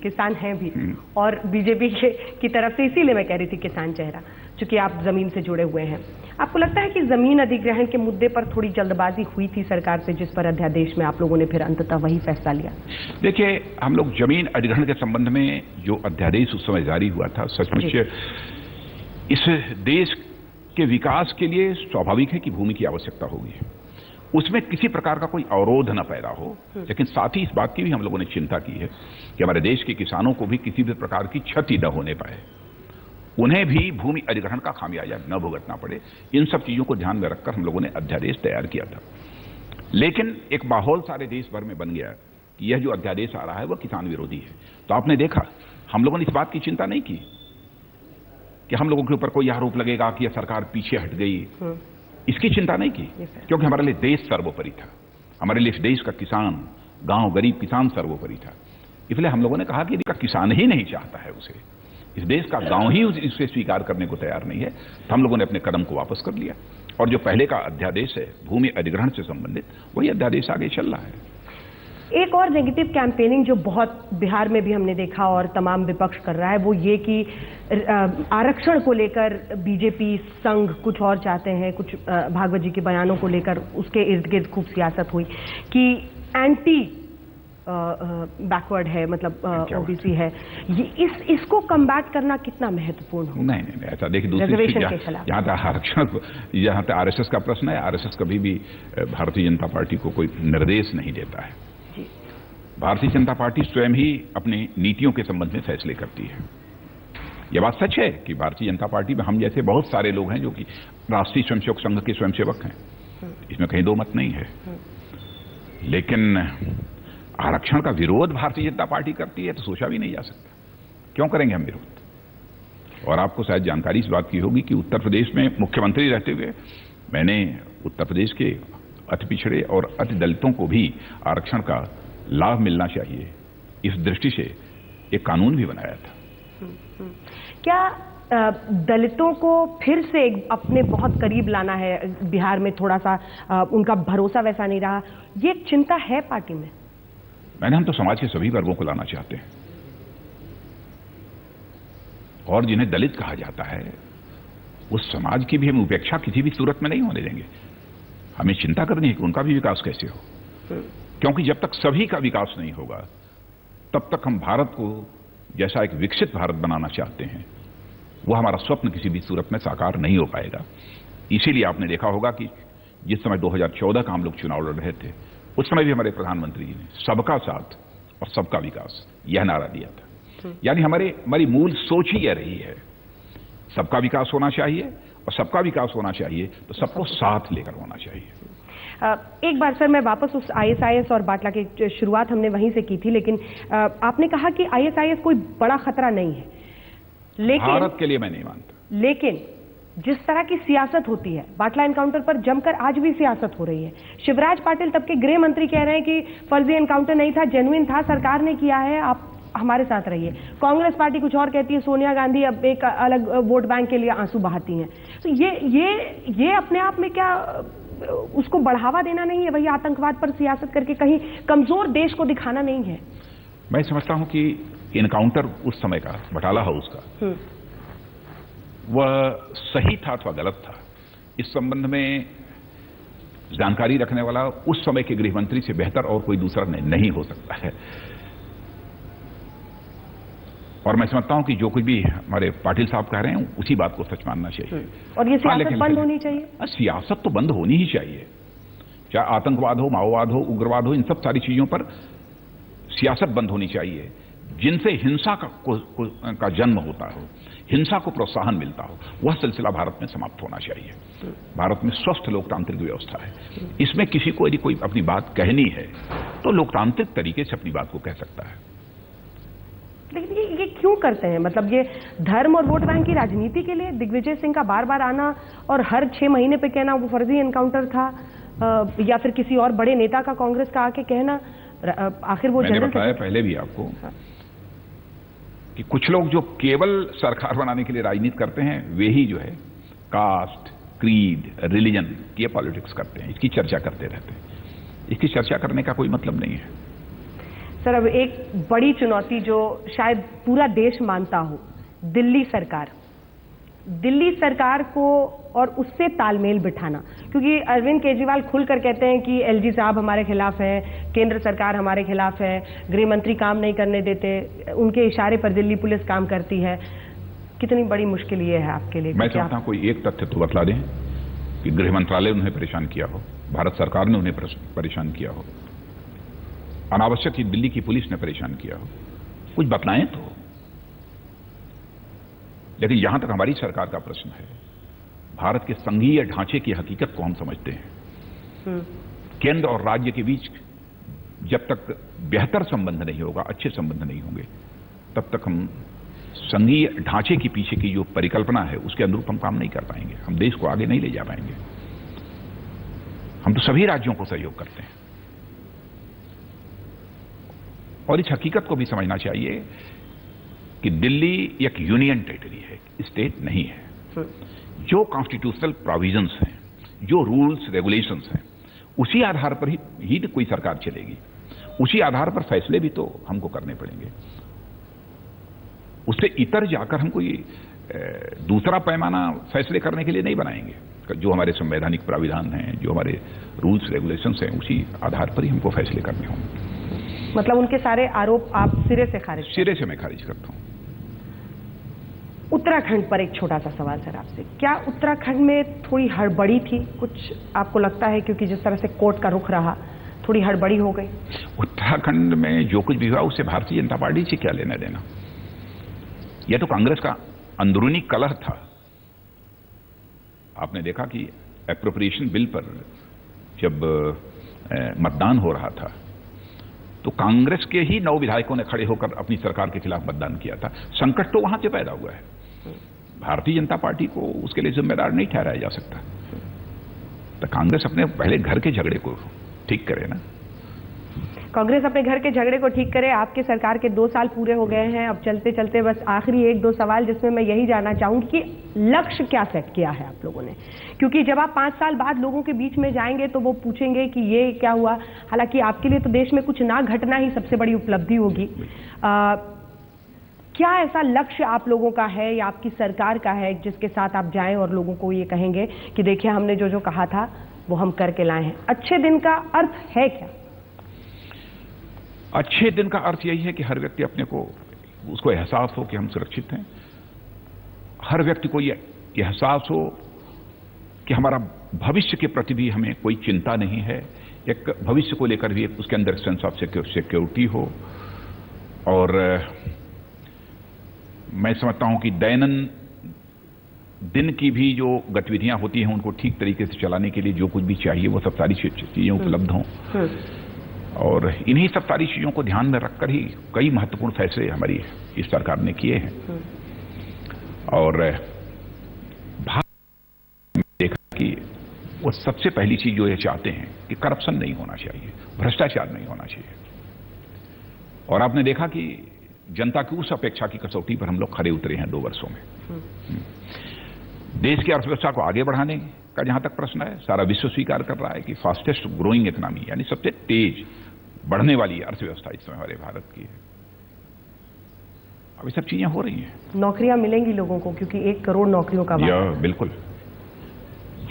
किसान हैं भी, और बीजेपी की तरफ से, इसीलिए मैं कह रही थी किसान चेहरा, क्योंकि आप जमीन से जुड़े हुए हैं। आपको लगता है कि जमीन अधिग्रहण के मुद्दे पर थोड़ी जल्दबाजी हुई थी सरकार से, जिस पर अध्यादेश में आप लोगों ने फिर अंततः वही फैसला लिया? देखिए, हम लोग जमीन अधिग्रहण के संबंध में जो अध्यादेश उस समय जारी हुआ था, सचमुच इस देश के विकास के लिए स्वाभाविक है कि भूमि की आवश्यकता होगी, उसमें किसी प्रकार का कोई अवरोध न पैदा हो। लेकिन साथ ही इस बात की भी हम लोगों ने चिंता की है कि हमारे देश के किसानों को भी किसी भी प्रकार की क्षति न होने पाए, उन्हें भी भूमि अधिग्रहण का खामियाजा न भुगतना पड़े। इन सब चीजों को ध्यान में रखकर हम लोगों ने अध्यादेश तैयार किया था। लेकिन एक माहौल सारे देश भर में बन गया कि यह जो अध्यादेश आ रहा है वह किसान विरोधी है। तो आपने देखा हम लोगों ने इस बात की चिंता नहीं की कि हम लोगों के ऊपर कोई आरोप लगेगा कि यह सरकार पीछे हट गई, इसकी चिंता नहीं की, क्योंकि हमारे लिए देश सर्वोपरि था। हमारे लिए इस देश का किसान, गांव गरीब किसान सर्वोपरि था। इसलिए हम लोगों ने कहा कि यदि किसान ही नहीं चाहता है उसे, इस देश का गांव ही इसे स्वीकार करने को तैयार नहीं है, तो हम लोगों ने अपने कदम को वापस कर लिया और जो पहले का अध्यादेश है भूमि अधिग्रहण से संबंधित, वही अध्यादेश आगे चल रहा है। एक और नेगेटिव कैंपेनिंग जो बहुत बिहार में भी हमने देखा और तमाम विपक्ष कर रहा है वो ये कि आरक्षण को लेकर बीजेपी संघ कुछ और चाहते हैं, कुछ भागवत जी के बयानों को लेकर उसके इर्द गिर्द खूब सियासत हुई कि एंटी बैकवर्ड है, मतलब ओबीसी है। ये इसको कम्बैट करना कितना महत्वपूर्ण हो? नहीं, ऐसा देखिए, दूसरी यहाँ तक आरक्षण, यहाँ तक आरएसएस का प्रश्न है, आरएसएस कभी भी भारतीय जनता पार्टी को कोई निर्देश नहीं देता है। भारतीय जनता पार्टी स्वयं ही अपनी नीतियों के संबंध में फैसले करती है। यह बात सच है कि भारतीय जनता पार्टी में हम जैसे बहुत सारे लोग हैं जो कि राष्ट्रीय स्वयंसेवक संघ के स्वयंसेवक हैं, इसमें कहीं दो मत नहीं है। लेकिन आरक्षण का विरोध भारतीय जनता पार्टी करती है तो सोचा भी नहीं जा सकता, क्यों करेंगे हम विरोध। और आपको शायद जानकारी इस बात की होगी कि उत्तर प्रदेश में मुख्यमंत्री रहते हुए मैंने उत्तर प्रदेश के अति पिछड़े और अति दलितों को भी आरक्षण का लाभ मिलना चाहिए, इस दृष्टि से एक कानून भी बनाया था। क्या दलितों को फिर से अपने बहुत करीब लाना है? बिहार में थोड़ा सा उनका भरोसा वैसा नहीं रहा, ये चिंता है पार्टी में? हम तो समाज के सभी वर्गों को लाना चाहते हैं और जिन्हें दलित कहा जाता है उस समाज की भी हम उपेक्षा किसी भी सूरत में नहीं होने देंगे। हमें चिंता करनी है कि उनका भी विकास कैसे हो, क्योंकि जब तक सभी का विकास नहीं होगा तब तक हम भारत को जैसा एक विकसित भारत बनाना चाहते हैं वो हमारा स्वप्न किसी भी सूरत में साकार नहीं हो पाएगा। इसीलिए आपने देखा होगा कि जिस समय 2014 का हम लोग चुनाव लड़ रहे थे उस समय भी हमारे प्रधानमंत्री जी ने सबका साथ और सबका विकास यह नारा दिया था। यानी हमारी मूल सोच ही यह रही है, सबका विकास होना चाहिए और सबका विकास होना चाहिए तो सबको साथ लेकर होना चाहिए। एक बार सर मैं वापस उस आईएसआईएस और बाटला की शुरुआत हमने वहीं से की थी, लेकिन आपने कहा कि आईएसआईएस कोई बड़ा खतरा नहीं है, लेकिन भारत के लिए मैं नहीं मानता। लेकिन जिस तरह की सियासत होती है, बाटला एनकाउंटर पर जमकर आज भी सियासत हो रही है। शिवराज पाटिल तब के गृह मंत्री कह रहे हैं कि फर्जी एनकाउंटर नहीं था, जेन्युइन था, सरकार ने किया है, आप हमारे साथ रहिए। कांग्रेस पार्टी कुछ और कहती है, सोनिया गांधी अब एक अलग वोट बैंक के लिए आंसू बहाती हैं। तो ये अपने आप में क्या उसको बढ़ावा देना नहीं है? वही आतंकवाद पर सियासत करके कहीं कमजोर देश को दिखाना नहीं है? मैं समझता हूं कि एनकाउंटर उस समय का बटाला हाउस का वह सही था अथवा गलत था, इस संबंध में जानकारी रखने वाला उस समय के गृह मंत्री से बेहतर और कोई दूसरा नहीं हो सकता है। और मैं समझता हूं कि जो कुछ भी हमारे पाटिल साहब कह रहे हैं उसी बात को सच मानना चाहिए। और ये सियासत बंद होनी चाहिए। सियासत तो बंद होनी ही चाहिए, चाहे आतंकवाद हो, माओवाद हो, उग्रवाद हो, इन सब सारी चीजों पर सियासत बंद होनी चाहिए। जिनसे हिंसा का जन्म होता हो, हिंसा को प्रोत्साहन मिलता हो, वह सिलसिला भारत में समाप्त होना चाहिए। भारत में स्वस्थ लोकतांत्रिक व्यवस्था है, इसमें किसी को यदि कोई अपनी बात कहनी है तो लोकतांत्रिक तरीके से अपनी बात को कह सकता है। लेकिन ये क्यों करते हैं? मतलब ये धर्म और वोट बैंक की राजनीति के लिए दिग्विजय सिंह का बार बार आना और हर 6 महीने पे कहना वो फर्जी एनकाउंटर था, या फिर किसी और बड़े नेता का कांग्रेस का आके कहना, आखिर वो मैंने बताया पहले भी आपको कि कुछ लोग जो केवल सरकार बनाने के लिए राजनीति करते हैं वे ही जो है कास्ट, क्रीड, रिलीजन की पॉलिटिक्स करते हैं, इसकी चर्चा करते रहते हैं। इसकी चर्चा करने का कोई मतलब नहीं है। सर अब एक बड़ी चुनौती जो शायद पूरा देश मानता हो, दिल्ली सरकार को और उससे तालमेल बिठाना, क्योंकि अरविंद केजरीवाल खुलकर कहते हैं कि एलजी साहब हमारे खिलाफ है, केंद्र सरकार हमारे खिलाफ है, गृह मंत्री काम नहीं करने देते, उनके इशारे पर दिल्ली पुलिस काम करती है। कितनी बड़ी मुश्किल ये है आपके लिए? मैं चाहता हूं कोई एक तथ्य तो बतला दें कि गृह मंत्रालय उन्हें परेशान किया हो, भारत सरकार ने उन्हें परेशान किया हो, अनावश्यक ही दिल्ली की पुलिस ने परेशान किया हो, कुछ बतलाएं तो। लेकिन यहां तक हमारी सरकार का प्रश्न है, भारत के संघीय ढांचे की हकीकत को हम समझते हैं। केंद्र और राज्य के बीच जब तक बेहतर संबंध नहीं होगा, अच्छे संबंध नहीं होंगे, तब तक हम संघीय ढांचे के पीछे की जो परिकल्पना है उसके अनुरूप हम काम नहीं कर पाएंगे, हम देश को आगे नहीं ले जा पाएंगे। हम तो सभी राज्यों को सहयोग करते हैं और इस हकीकत को भी समझना चाहिए कि दिल्ली एक यूनियन टेरिटरी है, स्टेट नहीं है। जो कॉन्स्टिट्यूशनल प्रोविजंस हैं, जो रूल्स रेगुलेशंस हैं, उसी आधार पर ही कोई सरकार चलेगी, उसी आधार पर फैसले भी तो हमको करने पड़ेंगे। उससे इतर जाकर हम कोई दूसरा पैमाना फैसले करने के लिए नहीं बनाएंगे। जो हमारे संवैधानिक प्राविधान हैं, जो हमारे रूल्स रेगुलेशंस हैं, उसी आधार पर ही हमको फैसले करने होंगे। मतलब उनके सारे आरोप आप सिरे से खारिज? सिरे से मैं खारिज करता हूं। उत्तराखंड पर एक छोटा सा सवाल सर आपसे, क्या उत्तराखंड में थोड़ी हड़बड़ी थी? कुछ आपको लगता है क्योंकि जिस तरह से कोर्ट का रुख रहा, थोड़ी हड़बड़ी हो गई? उत्तराखंड में जो कुछ भी हुआ उससे भारतीय जनता पार्टी से क्या लेना देना? यह तो कांग्रेस का अंदरूनी कलह था। आपने देखा कि एप्रोप्रिएशन बिल पर जब मतदान हो रहा था तो कांग्रेस के ही 9 विधायकों ने खड़े होकर अपनी सरकार के खिलाफ मतदान किया था। संकट तो वहां से पैदा हुआ है, भारतीय जनता पार्टी को उसके लिए जिम्मेदार नहीं ठहराया जा सकता। तो कांग्रेस अपने पहले घर के झगड़े को ठीक करे ना। कांग्रेस अपने घर के झगड़े को ठीक करे। आपके सरकार के 2 साल पूरे हो गए हैं, अब चलते चलते बस आखिरी 1-2 सवाल जिसमें मैं यही जानना चाहूंगी कि लक्ष्य क्या सेट किया है आप लोगों ने? क्योंकि जब आप 5 साल बाद लोगों के बीच में जाएंगे तो वो पूछेंगे कि ये क्या हुआ। हालांकि आपके लिए तो देश में कुछ ना घटना ही सबसे बड़ी उपलब्धि होगी। क्या ऐसा लक्ष्य आप लोगों का है या आपकी सरकार का है जिसके साथ आप जाएं और लोगों को ये कहेंगे कि देखिए हमने जो जो कहा था वो हम करके लाए हैं? अच्छे दिन का अर्थ है क्या? अच्छे दिन का अर्थ यही है कि हर व्यक्ति अपने को, उसको एहसास हो कि हम सुरक्षित हैं। हर व्यक्ति को यह एहसास हो कि हमारा भविष्य के प्रति भी हमें कोई चिंता नहीं है, एक भविष्य को लेकर भी उसके अंदर सेंस ऑफ सिक्योरिटी हो। और मैं समझता हूं कि दैनंदिन दिन की भी जो गतिविधियां होती हैं उनको ठीक तरीके से चलाने के लिए जो कुछ भी चाहिए वो सब सारी चीजें उपलब्ध हों। और इन्हीं सब सारी चीजों को ध्यान में रखकर ही कई महत्वपूर्ण फैसले हमारी इस सरकार ने किए हैं। और भारत में देखा कि वो सबसे पहली चीज जो ये चाहते हैं कि करप्शन नहीं होना चाहिए, भ्रष्टाचार नहीं होना चाहिए। और आपने देखा कि जनता की उस अपेक्षा की कसौटी पर हम लोग खरे उतरे हैं 2 वर्षों में। देश की अर्थव्यवस्था को आगे बढ़ाने का जहां तक प्रश्न है, सारा विश्व स्वीकार कर रहा है कि फास्टेस्ट ग्रोइंग इकोनॉमी, यानी सबसे तेज बढ़ने वाली अर्थव्यवस्था इस समय हमारे भारत की है। अब ये सब चीजें हो रही हैं। नौकरियां मिलेंगी लोगों को, क्योंकि 1 करोड़ नौकरियों का बिल्कुल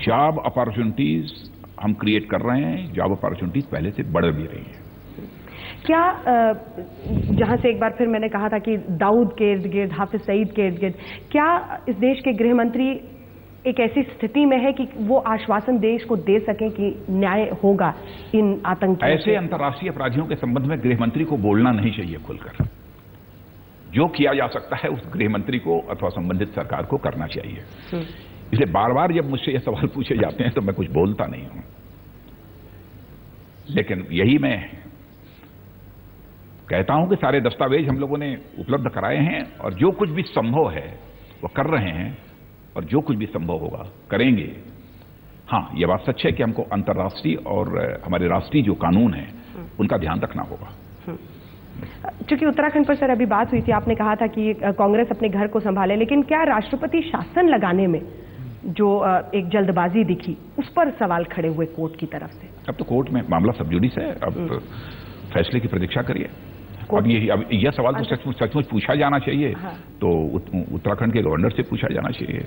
जॉब अपॉर्चुनिटीज हम क्रिएट कर रहे हैं। जॉब अपॉर्चुनिटीज पहले से बढ़ भी रही हैं। क्या जहां से एक बार फिर मैंने कहा था कि दाऊद के इर्द गिर्द, हाफिज सईद के इर्द गिर्द, क्या इस देश के गृह मंत्री एक ऐसी स्थिति में है कि वो आश्वासन देश को दे सकें कि न्याय होगा इन आतंकियों? ऐसे अंतर्राष्ट्रीय अपराधियों के संबंध में गृह मंत्री को बोलना नहीं चाहिए खुलकर। जो किया जा सकता है उस गृह मंत्री को अथवा संबंधित सरकार को करना चाहिए। इसलिए बार बार जब मुझसे ये सवाल पूछे जाते हैं तो मैं कुछ बोलता नहीं हूं। लेकिन यही मैं कहता हूं कि सारे दस्तावेज हम लोगों ने उपलब्ध कराए हैं और जो कुछ भी संभव है वो कर रहे हैं और जो कुछ भी संभव होगा करेंगे। हां, यह बात सच है कि हमको अंतर्राष्ट्रीय और हमारे राष्ट्रीय जो कानून है उनका ध्यान रखना होगा। चूंकि उत्तराखंड पर सर अभी बात हुई थी, आपने कहा था कि कांग्रेस अपने घर को संभाले, लेकिन क्या राष्ट्रपति शासन लगाने में जो एक जल्दबाजी दिखी उस पर सवाल खड़े हुए कोर्ट की तरफ से? अब तो कोर्ट में मामला सब जुडिस है, अब फैसले की प्रतीक्षा करिए। अब यह सवाल तो सचमुच पूछा जाना चाहिए। हाँ। तो उत्तराखंड के गवर्नर से पूछा जाना चाहिए,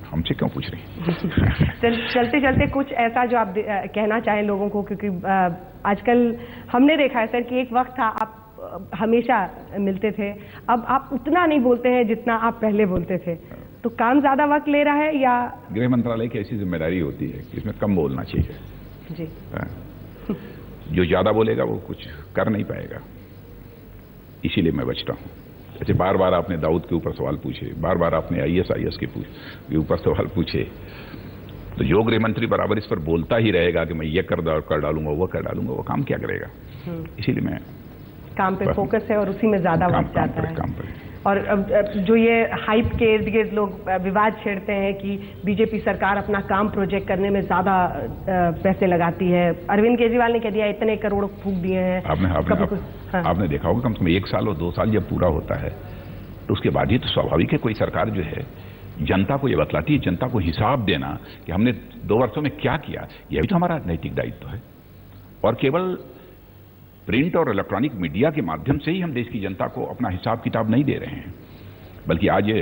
हमसे क्यों पूछ रही हैं? चलते चलते कुछ ऐसा जो आप कहना चाहें लोगों को, क्योंकि आजकल हमने देखा है सर कि एक वक्त था आप हमेशा मिलते थे, अब आप उतना नहीं बोलते हैं जितना आप पहले बोलते थे। तो काम ज्यादा वक्त ले रहा है या? गृह मंत्रालय की ऐसी जिम्मेदारी होती है कि इसमें कम बोलना चाहिए जी। जो ज्यादा बोलेगा वो कुछ कर नहीं पाएगा, इसीलिए मैं बचता हूं। जैसे बार बार आपने दाऊद के ऊपर सवाल पूछे, बार बार आपने ISIS के ऊपर सवाल पूछे, तो जो गृह मंत्री बराबर इस पर बोलता ही रहेगा कि मैं ये कर डालूंगा वो कर डालूंगा, वो काम क्या करेगा? इसीलिए मैं काम पे फोकस है और उसी में ज्यादा वक्त जाता है। काम पर। और अब जो ये हाइप के इर्द गिर्द लोग विवाद छेड़ते हैं कि बीजेपी सरकार अपना काम प्रोजेक्ट करने में ज्यादा पैसे लगाती है। अरविंद केजरीवाल ने कह दिया इतने करोड़ फूंक दिए हैं। आपने देखा होगा कम से कम 1 साल और 2 साल जब पूरा होता है तो उसके बाद ही तो स्वाभाविक है कोई सरकार जो है जनता को ये बतलाती है, जनता को हिसाब देना कि हमने 2 वर्षों में क्या किया, यह भी तो हमारा नैतिक दायित्व है। और केवल प्रिंट और इलेक्ट्रॉनिक मीडिया के माध्यम से ही हम देश की जनता को अपना हिसाब किताब नहीं दे रहे हैं, बल्कि आज ये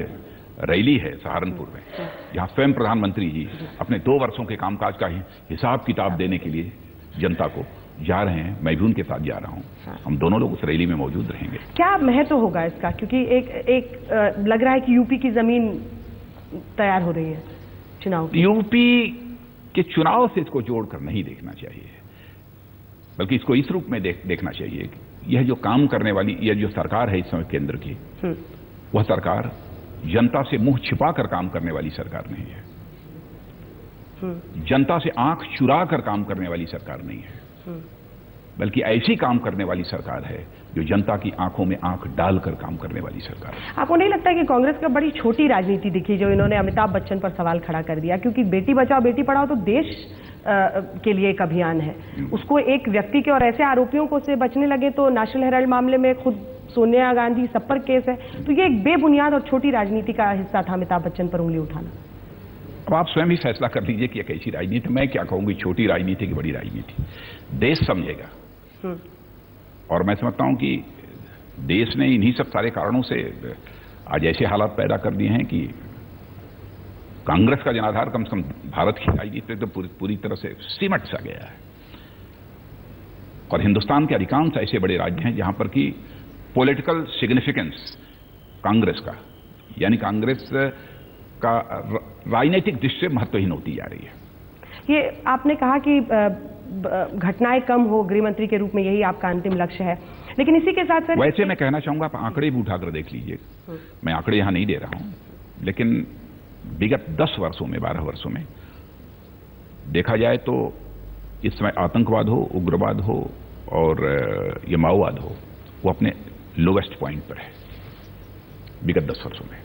रैली है सहारनपुर में, जहां स्वयं प्रधानमंत्री जी अपने 2 वर्षों के कामकाज का हिसाब किताब देने के लिए जनता को जा रहे हैं। मैं भी उनके साथ जा रहा हूं। हम दोनों लोग उस रैली में मौजूद रहेंगे। क्या महत्व होगा इसका, क्योंकि एक लग रहा है कि यूपी की जमीन तैयार हो रही है चुनाव की। यूपी के चुनाव से इसको जोड़कर नहीं देखना चाहिए, बल्कि इसको इस रूप में देखना चाहिए कि यह जो काम करने वाली यह जो सरकार है इस समय केंद्र की, वह सरकार जनता से मुंह छिपाकर काम करने वाली सरकार नहीं है, जनता से आंख चुरा कर काम करने वाली सरकार नहीं है, बल्कि ऐसी काम करने वाली सरकार है जो जनता की आंखों में आंख डालकर काम करने वाली सरकार है। आपको नहीं लगता कि कांग्रेस का बड़ी छोटी राजनीति दिखी जो इन्होंने अमिताभ बच्चन पर सवाल खड़ा कर दिया? क्योंकि बेटी बचाओ बेटी पढ़ाओ तो देश के लिए एक अभियान है, उसको एक व्यक्ति के और ऐसे आरोपियों को से बचने लगे तो नेशनल हेराल्ड मामले में खुद सोनिया गांधी सब पर केस है, तो ये एक बेबुनियाद और छोटी राजनीति का हिस्सा था अमिताभ बच्चन पर उंगली उठाना। अब आप स्वयं ही फैसला कर लीजिए कि कैसी राजनीति। मैं क्या कहूंगी, छोटी राजनीति की बड़ी राजनीति देश समझेगा। और मैं समझता हूं कि देश ने इन्हीं सब सारे कारणों से आज ऐसे हालात पैदा कर दिए हैं कि कांग्रेस का जनाधार कम से कम भारत की राजनीति तो पूरी तरह से सिमट सा गया है। और हिंदुस्तान के अधिकांश ऐसे बड़े राज्य हैं जहां पर कि पॉलिटिकल सिग्निफिकेंस कांग्रेस का, यानी कांग्रेस का राजनीतिक दृष्टि से महत्वहीन होती जा रही है। ये आपने कहा कि घटनाएं कम हो, गृह मंत्री के रूप में यही आपका अंतिम लक्ष्य है, लेकिन इसी के साथ वैसे मैं कहना चाहूंगा आप आंकड़े भी उठाकर देख लीजिए। मैं आंकड़े यहां नहीं दे रहा हूं, लेकिन विगत 10 वर्षों में 12 वर्षों में देखा जाए तो इस समय आतंकवाद हो, उग्रवाद हो और ये माओवाद हो, वो अपने लोवेस्ट पॉइंट पर है विगत 10 वर्षों में।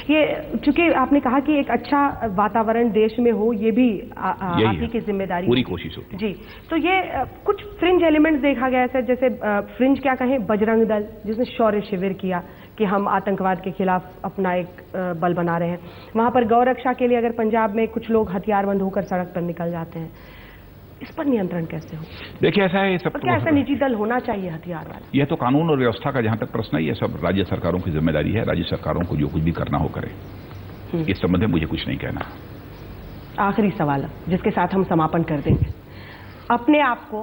ये चूंकि आपने कहा कि एक अच्छा वातावरण देश में हो, ये भी आप ही की जिम्मेदारी, पूरी कोशिश होती है जी। तो ये कुछ फ्रिंज एलिमेंट्स देखा गया है, जैसे फ्रिंज क्या कहें, बजरंग दल जिसने शौर्य शिविर किया कि हम आतंकवाद के खिलाफ अपना एक बल बना रहे हैं। वहां पर गौ रक्षा के लिए अगर पंजाब में कुछ लोग हथियारबंद होकर सड़क पर निकल जाते हैं, इस पर नियंत्रण कैसे हो? देखिए ऐसा है, सब क्या ऐसा निजी दल होना चाहिए हथियार वाला? यह तो कानून और व्यवस्था का जहां तक प्रश्न है, यह सब राज्य सरकारों की जिम्मेदारी है। राज्य सरकारों को जो कुछ भी करना हो करें। इस संबंध में मुझे कुछ नहीं कहना। आखिरी सवाल जिसके साथ हम समापन कर देंगे, अपने आप को,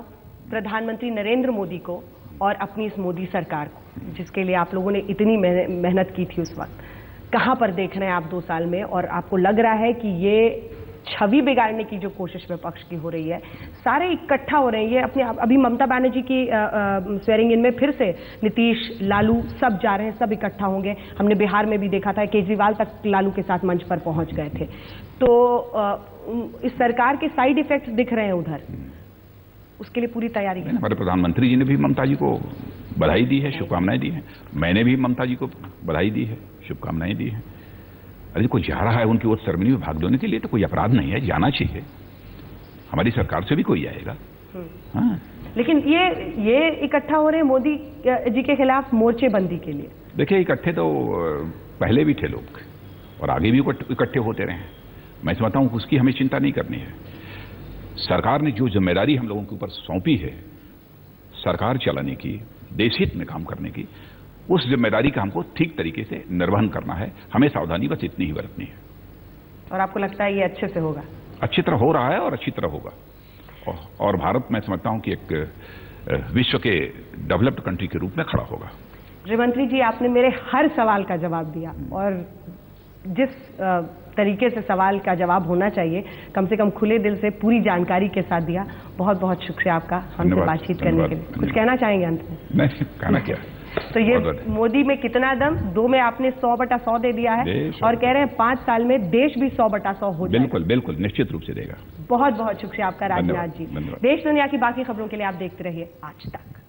प्रधानमंत्री नरेंद्र मोदी को और अपनी इस मोदी सरकार को, जिसके लिए आप लोगों ने इतनी मेहनत की थी उस वक्त, कहां पर देख रहे हैं आप 2 साल में? और आपको लग रहा है कि ये छवि बिगाड़ने की जो कोशिश विपक्ष की हो रही है, सारे इकट्ठा हो रहे हैं, ये अपने अभी ममता बनर्जी की स्वेरिंग इन में फिर से नीतीश, लालू सब जा रहे हैं, सब इकट्ठा होंगे। हमने बिहार में भी देखा था, केजरीवाल तक लालू के साथ मंच पर पहुंच गए थे। तो इस सरकार के साइड इफेक्ट्स दिख रहे हैं उधर, उसके लिए पूरी तैयारी है। हमारे प्रधानमंत्री जी ने भी ममता जी को बधाई दी है, शुभकामनाएं दी हैं। मैंने भी ममता जी को बधाई दी है, शुभकामनाएं दी हैं। अरे कोई जा रहा है उनकी ओर सेरेमनी में भाग लेने के लिए तो कोई अपराध नहीं है, जाना चाहिए। हमारी सरकार से भी कोई जाएगा। हाँ। लेकिन ये इकट्ठा हो रहे हैं मोदी जी के खिलाफ मोर्चेबंदी के लिए। देखिए इकट्ठे तो पहले भी थे लोग और आगे भी इकट्ठे होते रहे। मैं समझता हूं उसकी हमें चिंता नहीं करनी है। सरकार ने जो जिम्मेदारी हम लोगों के ऊपर सौंपी है सरकार चलाने की, देश हित में काम करने की, उस जिम्मेदारी का हमको ठीक तरीके से निर्वहन करना है। हमें सावधानी बस इतनी ही बरतनी है। और आपको लगता है ये अच्छे से होगा? अच्छी तरह हो रहा है और अच्छी तरह होगा। और भारत मैं समझता हूं कि एक विश्व के डेवलप्ड कंट्री के रूप में खड़ा होगा। गृहमंत्री जी, आपने मेरे हर सवाल का जवाब दिया और जिस तरीके से सवाल का जवाब होना चाहिए, कम से कम खुले दिल से पूरी जानकारी के साथ दिया। बहुत बहुत शुक्रिया आपका हमसे बातचीत करने के लिए। कुछ कहना चाहेंगे अंत में? नहीं, कहना क्या, तो ये बहुत बहुत। मोदी में कितना दम, 2 में आपने 100/100 दे दिया है देश और कह रहे हैं 5 साल में देश भी 100/100 हो जाएगा। बिल्कुल बिल्कुल निश्चित रूप से देगा। बहुत बहुत शुक्रिया आपका राजनाथ जी। धन्यवाद। देश दुनिया की बाकी खबरों के लिए आप देखते रहिए आज तक।